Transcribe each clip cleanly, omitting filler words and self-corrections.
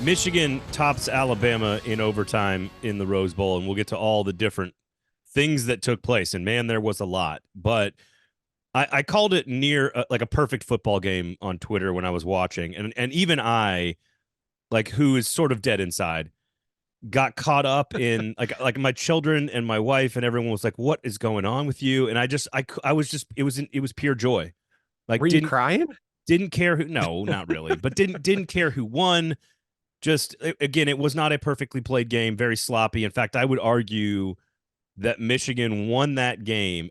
Michigan tops Alabama in overtime in the Rose Bowl, and we'll get to all the different things that took place. And man, there was a lot. But I called it near like a perfect football game on Twitter when I was watching, and even I, like who is sort of dead inside, got caught up in like my children and my wife and everyone was like, "What is going on with you?" And I was just it was pure joy. Were Like you crying? didn't care who, no, not really, but didn't care who won. Just again, it was not a perfectly played game, very sloppy. In fact, I would argue that Michigan won that game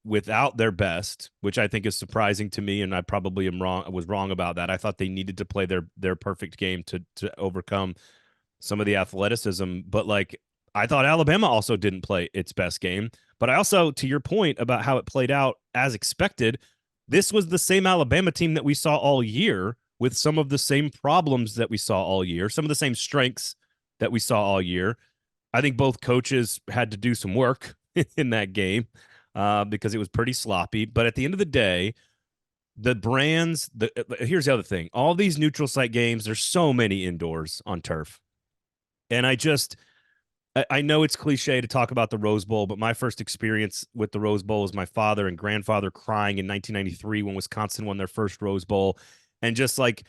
without their best, which I think is surprising to me, and I probably am wrong. I was wrong about that. I thought they needed to play their perfect game to overcome some of the athleticism, but like I thought Alabama also didn't play its best game. But I also, to your point about how it played out as expected, this was the same Alabama team that we saw all year with some of the same problems that we saw all year, some of the same strengths that we saw all year. I think both coaches had to do some work in that game because it was pretty sloppy. But at the end of the day, the brands, here's the other thing. All these neutral site games, there's so many indoors on turf. And I know it's cliche to talk about the Rose Bowl, but my first experience with the Rose Bowl was my father and grandfather crying in 1993 when Wisconsin won their first Rose Bowl. And just like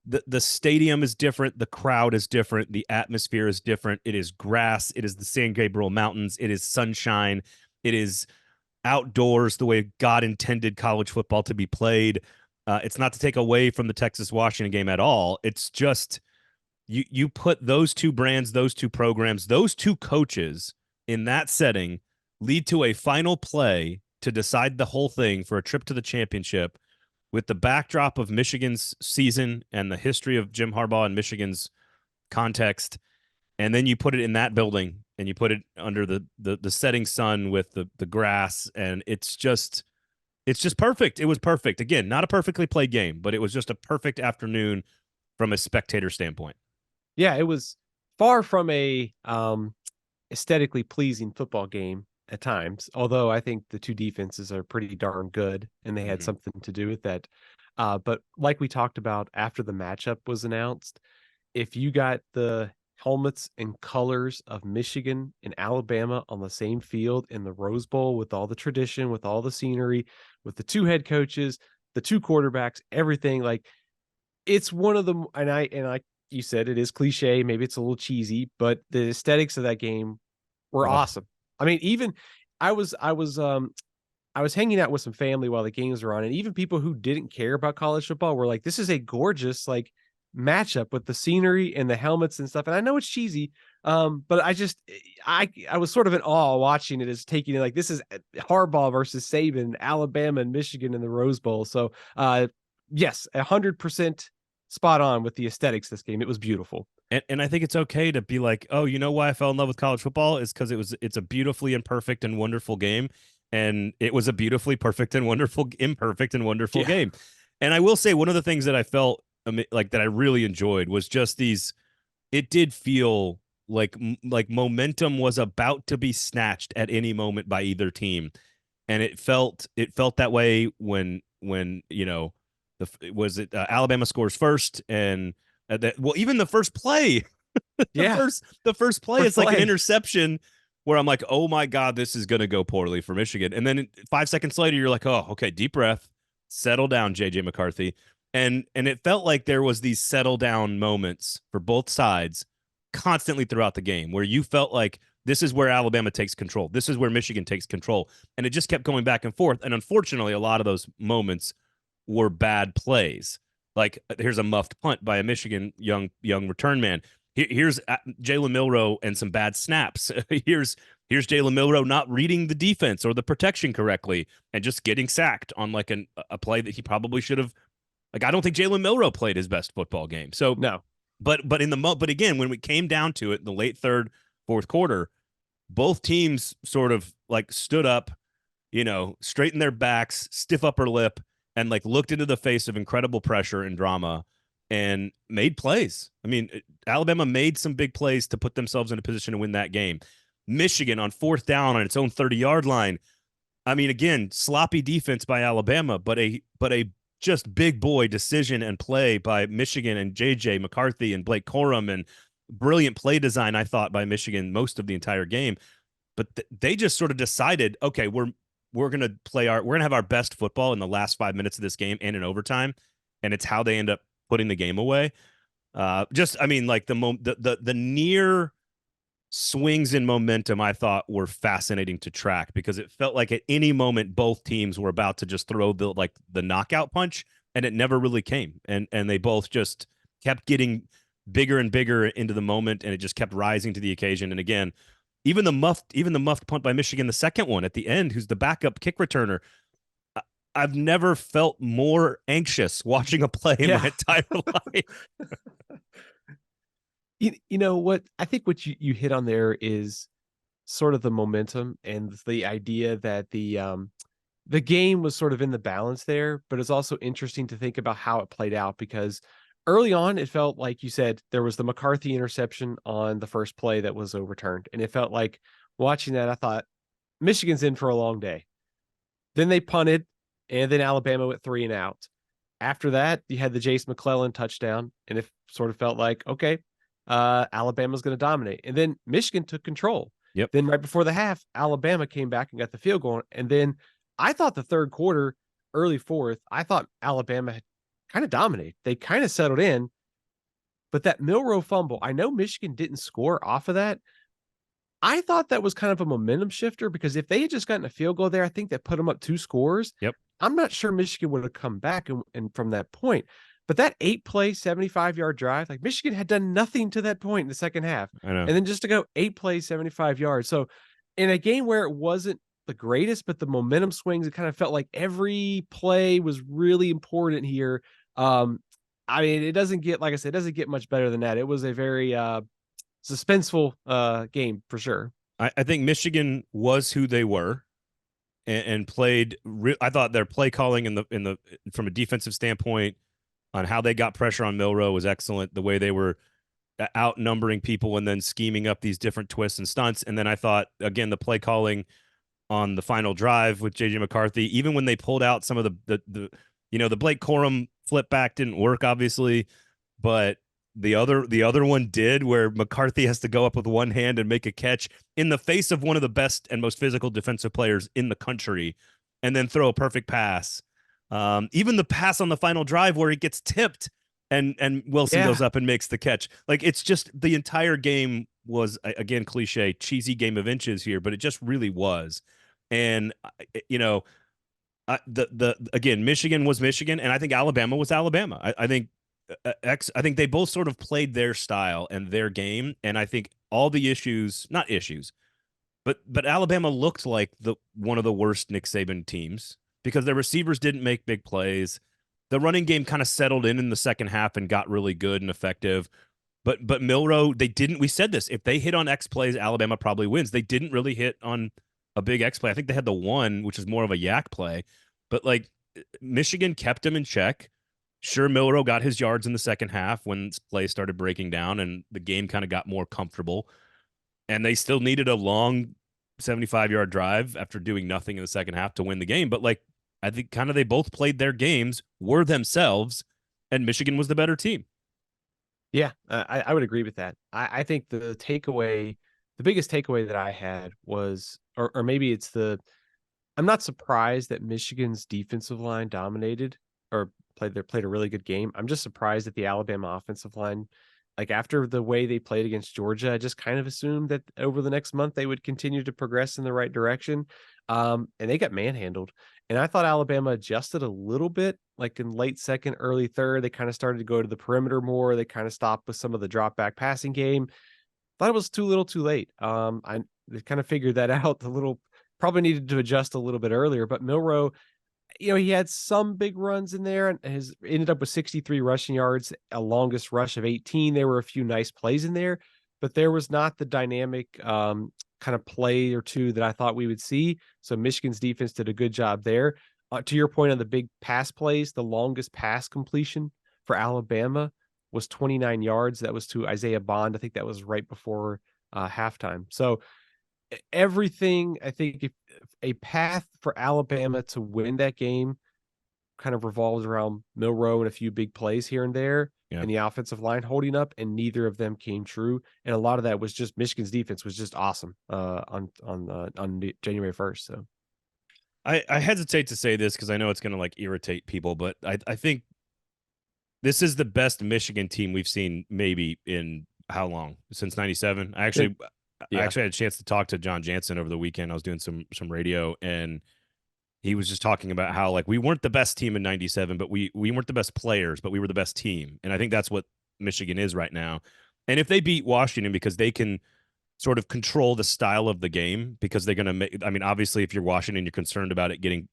the stadium is different, the crowd is different, the atmosphere is different. It is grass, it is the San Gabriel Mountains, it is sunshine, it is outdoors the way God intended college football to be played. It's not to take away from the Texas Washington game at all. It's just you put those two brands, those two programs, those two coaches in that setting lead to a final play to decide the whole thing for a trip to the championship with the backdrop of Michigan's season and the history of Jim Harbaugh and Michigan's context. And then you put it in that building and you put it under the setting sun with the grass. And it's just perfect. It was perfect. Again, not a perfectly played game, but it was just a perfect afternoon from a spectator standpoint. Yeah, it was far from a aesthetically pleasing football game at times, although I think the two defenses are pretty darn good and they had something to do with that. But like we talked about after the matchup was announced, if you got the helmets and colors of Michigan and Alabama on the same field in the Rose Bowl with all the tradition, with all the scenery, with the two head coaches, the two quarterbacks, everything, like it's one of the and I you said it is cliche, maybe it's a little cheesy, but the aesthetics of that game were Oh, awesome. I mean, even I was hanging out with some family while the games were on, and even people who didn't care about college football were like, "This is a gorgeous like matchup with the scenery and the helmets and stuff." And I know it's cheesy, but I was sort of in awe watching it as taking it like this is Harbaugh versus Saban, Alabama and Michigan in the Rose Bowl. So, yes, 100% spot on with the aesthetics this game. It was beautiful. and I think it's okay to be like, oh, you know why I fell in love with college football is because it's a beautifully imperfect and wonderful game, and it was a beautifully perfect and wonderful imperfect and wonderful Yeah. game. And I will say one of the things that I felt like that I really enjoyed was just these. It did feel like momentum was about to be snatched at any moment by either team, and it felt that way when was it Alabama scores first and well, even the first play, Yeah. the first play First is like an play. interception where I'm like, oh my God, this is going to go poorly for Michigan. And then 5 seconds later, you're like, oh, okay, deep breath, settle down, JJ McCarthy. And it felt like there was these settle down moments for both sides constantly throughout the game where you felt like this is where Alabama takes control. This is where Michigan takes control. And it just kept going back and forth. And unfortunately, a lot of those moments were bad plays. Like here's a muffed punt by a Michigan young return man. Here's Jalen Milroe and some bad snaps. Here's Jalen Milroe not reading the defense or the protection correctly and just getting sacked on like a play that he probably should have. Like I don't think Jalen Milroe played his best football game. So, No. but again, when it came down to it, in the late third, fourth quarter, both teams sort of like stood up, straightened their backs, stiff upper lip, and like looked into the face of incredible pressure and drama and made plays. I mean, Alabama made some big plays to put themselves in a position to win that game. Michigan on fourth down on its own 30-yard line. I mean, again, sloppy defense by Alabama, but a just big boy decision and play by Michigan and JJ McCarthy and Blake Corum, and brilliant play design, I thought, by Michigan most of the entire game. But they just sort of decided, okay, we're gonna we're gonna have our best football in the last 5 minutes of this game and in overtime, and it's how they end up putting the game away. I mean, like the near swings in momentum, I thought, were fascinating to track, because it felt like at any moment both teams were about to just throw the knockout punch, and it never really came. And they both just kept getting bigger and bigger into the moment, and it just kept rising to the occasion. And again, even the muffed punt by Michigan, the second one at the end, who's the backup kick returner. I've never felt more anxious watching a play in my entire life. You know what? I think what you hit on there is sort of the momentum and the idea that the game was sort of in the balance there, but it's also interesting to think about how it played out, because early on it felt like, you said, there was the McCarthy interception on the first play that was overturned, and it felt like, watching that, I thought Michigan's in for a long day. Then they punted, and then Alabama went 3 and out. After that, you had the Jace McClellan touchdown, and it sort of felt like, okay, Alabama's going to dominate. And then Michigan took control. Yep. Then right before the half, Alabama came back and got the field goal. And then I thought the third quarter, early fourth, I thought Alabama had kind of dominated. They kind of settled in. But that Milroe fumble, I know Michigan didn't score off of that. I thought that was kind of a momentum shifter, because if they had just gotten a field goal there, I think that put them up 2 scores. Yep. I'm not sure Michigan would have come back and from that point. But that 8-play, 75-yard drive, like, Michigan had done nothing to that point in the second half. I know. And then just to go 8 plays, 75 yards. So in a game where it wasn't the greatest, but the momentum swings, it kind of felt like every play was really important here. I mean, it doesn't get, like I said, it doesn't get much better than that. It was a very suspenseful game for sure. I think Michigan was who they were, and played. I thought their play calling in the from a defensive standpoint on how they got pressure on Milroe was excellent. The way they were outnumbering people and then scheming up these different twists and stunts. And then I thought, again, the play calling on the final drive with JJ McCarthy, even when they pulled out some of the Blake Corum flip back didn't work, obviously, but the other one did, where McCarthy has to go up with one hand and make a catch in the face of one of the best and most physical defensive players in the country, and then throw a perfect pass. Even the pass on the final drive where he gets tipped and Wilson goes up and makes the catch. Like, it's just, the entire game was, again, cliche, cheesy game of inches here, but it just really was. And, again, Michigan was Michigan, and I think Alabama was Alabama. I think they both sort of played their style and their game, and I think all the not issues, but Alabama looked like one of the worst Nick Saban teams, because their receivers didn't make big plays. The running game kind of settled in the second half and got really good and effective. But Milroe, we said this, if they hit on X plays, Alabama probably wins. They didn't really hit on a big X play. I think they had the one, which is more of a yak play. But, like, Michigan kept him in check. Sure, Milroe got his yards in the second half when plays started breaking down and the game kind of got more comfortable. And they still needed a long 75-yard drive after doing nothing in the second half to win the game. But, like, I think kind of they both played their games, were themselves, and Michigan was the better team. Yeah, I would agree with that. I think the biggest takeaway that I had was, or maybe it's I'm not surprised that Michigan's defensive line dominated or played a really good game. I'm just surprised that the Alabama offensive line, like, after the way they played against Georgia, I just kind of assumed that over the next month they would continue to progress in the right direction. And they got manhandled. And I thought Alabama adjusted a little bit, like in late second, early third. They kind of started to go to the perimeter more. They kind of stopped with some of the drop back passing game. Thought it was too little too late. They kind of figured that out probably needed to adjust a little bit earlier, but Milroe, he had some big runs in there and has ended up with 63 rushing yards, a longest rush of 18. There were a few nice plays in there, but there was not the dynamic kind of play or two that I thought we would see. So Michigan's defense did a good job there. To your point on the big pass plays, the longest pass completion for Alabama was 29 yards. That was to Isaiah Bond. I think that was right before halftime. So everything, I think, if a path for Alabama to win that game, kind of revolved around Milroe and a few big plays here and there, Yeah. and the offensive line holding up, and neither of them came true. And a lot of that was just Michigan's defense was just awesome on January 1st. So I hesitate to say this because I know it's going to like irritate people, but I think this is the best Michigan team we've seen maybe in how long? Since '97. I yeah, actually had a chance to talk to John Jansen over the weekend. I was doing some radio, and he was just talking about how like we weren't the best team in '97, but we weren't the best players, but we were the best team. And I think that's what Michigan is right now. And if they beat Washington because they can sort of control the style of the game because they're going to make, I mean, obviously if you're Washington, you're concerned about it getting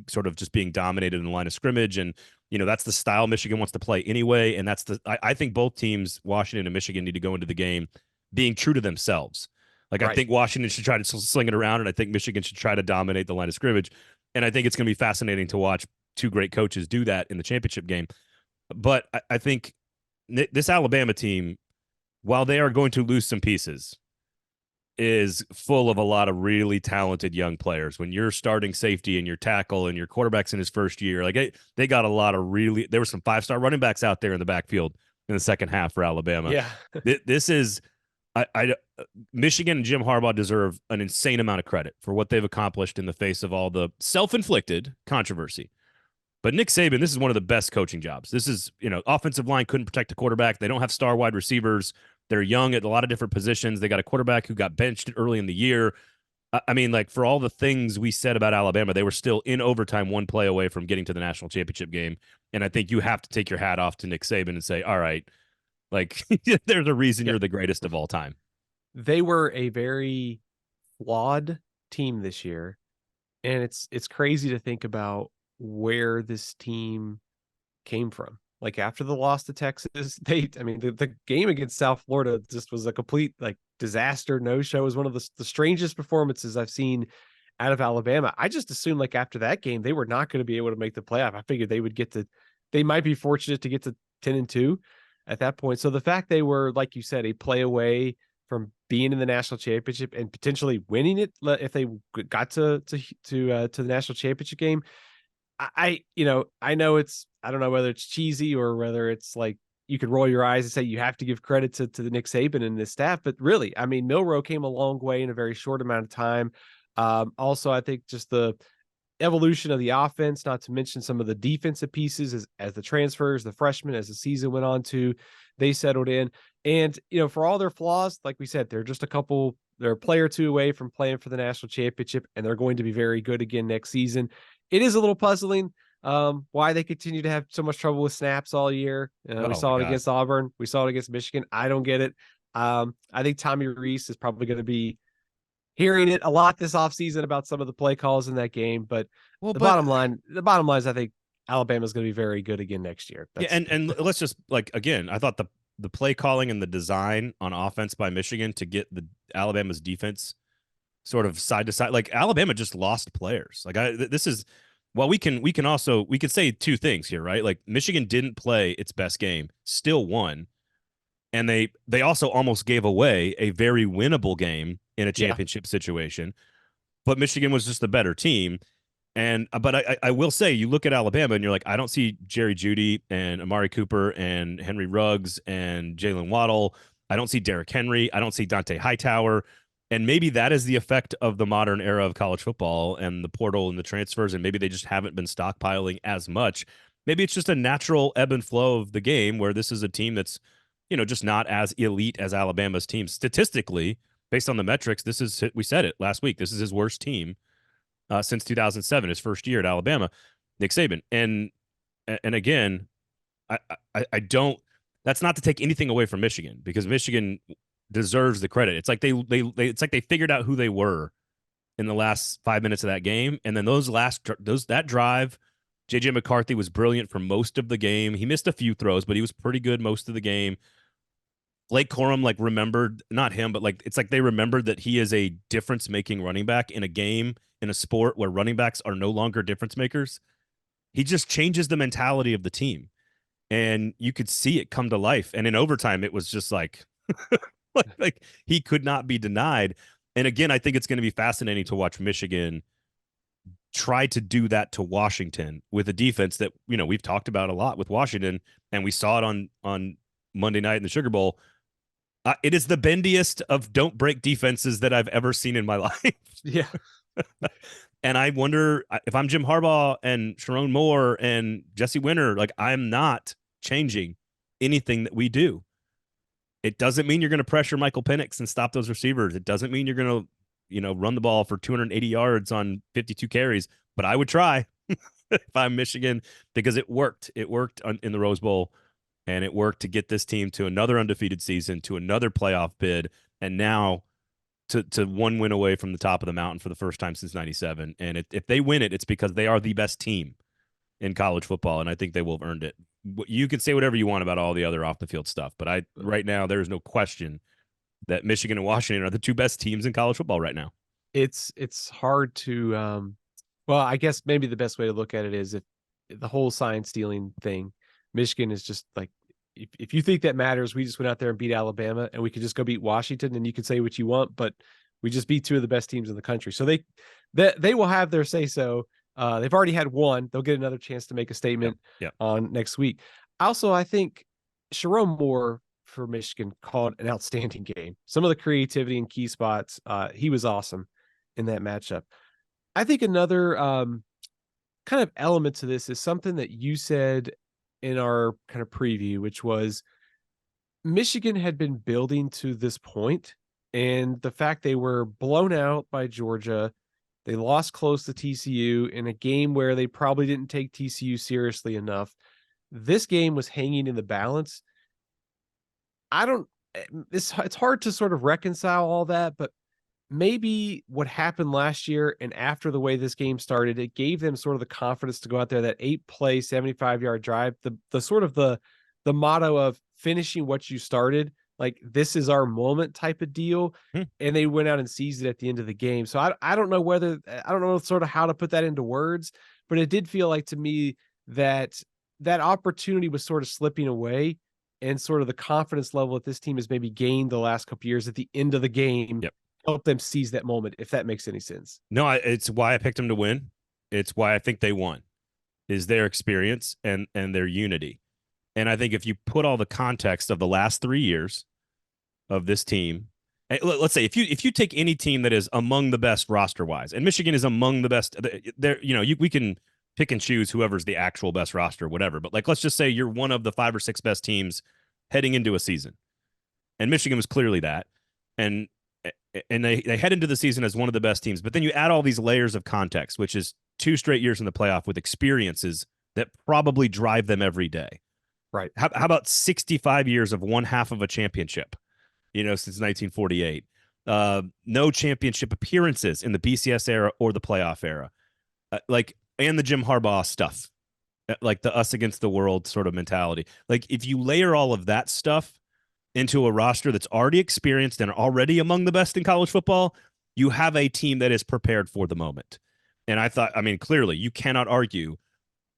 sort of just being dominated in the line of scrimmage. And, you know, that's the style Michigan wants to play anyway. And that's I think both teams, Washington and Michigan, need to go into the game being true to themselves. Like, I think Washington should try to sling it around, and I think Michigan should try to dominate the line of scrimmage. And I think it's going to be fascinating to watch two great coaches do that in the championship game. But I think this Alabama team, while they are going to lose some pieces, is full of a lot of really talented young players. When you're starting safety and your tackle and your quarterback's in his first year, like they got a lot of really, there were some 5-star running backs out there in the backfield in the second half for Alabama. yeah, This is, Michigan and Jim Harbaugh deserve an insane amount of credit for what they've accomplished in the face of all the self-inflicted controversy. But Nick Saban, this is one of the best coaching jobs. This is, you know, offensive line couldn't protect a quarterback. They don't have star wide receivers. They're young at a lot of different positions. They got a quarterback who got benched early in the year. I mean, like, for all the things we said about Alabama, they were still in overtime, one play away from getting to the national championship game. And I think you have to take your hat off to Nick Saban and say, all right, like, there's a reason you're the greatest of all time. They were a very flawed team this year, and it's crazy to think about where this team came from. Like, after the loss to Texas, the game against South Florida just was a complete like disaster. No show. It was one of the strangest performances I've seen out of Alabama. I just assumed like after that game they were not going to be able to make the playoff. I figured they might be fortunate to get to 10-2 at that point. So the fact they were, like you said, a play away from being in the national championship and potentially winning it if they got to the national championship game. I know I don't know whether it's cheesy or whether it's like you could roll your eyes and say you have to give credit to the Nick Saban and his staff, but really, I mean, Milroe came a long way in a very short amount of time. Also, I think just the evolution of the offense, not to mention some of the defensive pieces as the transfers, the freshmen, as the season went on they settled in. And, for all their flaws, like we said, they're a player or two away from playing for the national championship, and they're going to be very good again next season. It is a little puzzling why they continue to have so much trouble with snaps all year. We saw it against Auburn. We saw it against Michigan. I don't get it. I think Tommy Rees is probably going to be hearing it a lot this offseason about some of the play calls in that game. But the bottom line is I think Alabama's going to be very good again next year. And let's just, like, again, I thought the play calling and the design on offense by Michigan to get the Alabama's defense sort of side to side, like, Alabama just lost players. Like, this is, well, we can say two things here, right? Like, Michigan didn't play its best game, still won, and they also almost gave away a very winnable game in a championship situation. But Michigan was just the better team. And but I will say, you look at Alabama and you're like, I don't see Jerry Jeudy and Amari Cooper and Henry Ruggs and Jalen Waddle. I don't see Derrick Henry. I don't see Dante Hightower. And maybe that is the effect of the modern era of college football and the portal and the transfers. And maybe they just haven't been stockpiling as much. Maybe it's just a natural ebb and flow of the game where this is a team that's, just not as elite as Alabama's team. Statistically, based on the metrics, we said it last week, this is his worst team since 2007, his first year at Alabama, Nick Saban. And again, I don't, that's not to take anything away from Michigan, because Michigan deserves the credit. It's like it's like they figured out who they were in the last 5 minutes of that game. And then that drive, JJ McCarthy was brilliant for most of the game. He missed a few throws, but he was pretty good most of the game. Blake Corum, like, remembered, not him, but like, it's like they remembered that he is a difference-making running back in a game, in a sport where running backs are no longer difference makers. He just changes the mentality of the team, and you could see it come to life. And in overtime, it was just like, like he could not be denied. And again, I think it's going to be fascinating to watch Michigan try to do that to Washington with a defense that, we've talked about a lot with Washington, and we saw it on Monday night in the Sugar Bowl. It is the bendiest of don't break defenses that I've ever seen in my life. Yeah. And I wonder if I'm Jim Harbaugh and Sharon Moore and Jesse Winter, like, I'm not changing anything that we do. It doesn't mean you're going to pressure Michael Penix and stop those receivers. It doesn't mean you're going to, run the ball for 280 yards on 52 carries, but I would try if I'm Michigan, because it worked. It worked in the Rose Bowl, and it worked to get this team to another undefeated season, to another playoff bid, and now to one win away from the top of the mountain for the first time since 97. And if they win it, it's because they are the best team in college football, and I think they will have earned it. You can say whatever you want about all the other off the field stuff, but right now there is no question that Michigan and Washington are the two best teams in college football right now. It's hard to well, I guess maybe the best way to look at it is if the whole sign stealing thing, Michigan is just like, if you think that matters, we just went out there and beat Alabama, and we could just go beat Washington, and you can say what you want, but we just beat two of the best teams in the country. So they will have their say so. They've already had one. They'll get another chance to make a statement on next week. Also, I think Sharon Moore for Michigan called an outstanding game. Some of the creativity in key spots, he was awesome in that matchup. I think another kind of element to this is something that you said in our kind of preview, which was Michigan had been building to this point, and the fact they were blown out by Georgia, they lost close to TCU in a game where they probably didn't take TCU seriously enough. This game was hanging in the balance. It's hard to sort of reconcile all that, but maybe what happened last year and after the way this game started, it gave them sort of the confidence to go out there, that 8-play, 75-yard drive, the sort of the motto of finishing what you started, like, this is our moment type of deal. And they went out and seized it at the end of the game. So I don't know sort of how to put that into words, but it did feel like to me that that opportunity was sort of slipping away, and sort of the confidence level that this team has maybe gained the last couple years at the end of the game help them seize that moment, if that makes any sense. No, it's why I picked them to win. It's why I think they won, is their experience and their unity. And I think if you put all the context of the last 3 years of this team, let's say if you take any team that is among the best roster wise, and Michigan is among the best, we can pick and choose whoever's the actual best roster, whatever. But, like, let's just say you're one of the 5 or 6 best teams heading into a season, and Michigan was clearly that, and they head into the season as one of the best teams. But then you add all these layers of context, which is 2 straight years in the playoff with experiences that probably drive them every day. Right. How about 65 years of one half of a championship, since 1948? No championship appearances in the BCS era or the playoff era. And the Jim Harbaugh stuff, like the us against the world sort of mentality. Like, if you layer all of that stuff into a roster that's already experienced and already among the best in college football, you have a team that is prepared for the moment. And clearly you cannot argue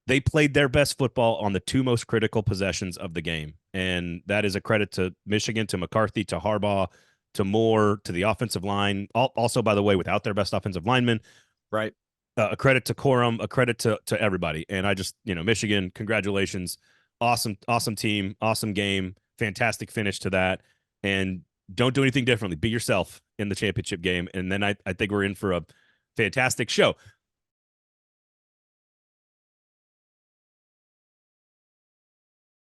they played their best football on the 2 most critical possessions of the game. And that is a credit to Michigan, to McCarthy, to Harbaugh, to Moore, to the offensive line. Also, by the way, without their best offensive lineman. Right. A credit to Corum, a credit to everybody. And I just, Michigan, congratulations. Awesome team, awesome game, fantastic finish to that. And don't do anything differently. Be yourself in the championship game. And then I think we're in for a fantastic show.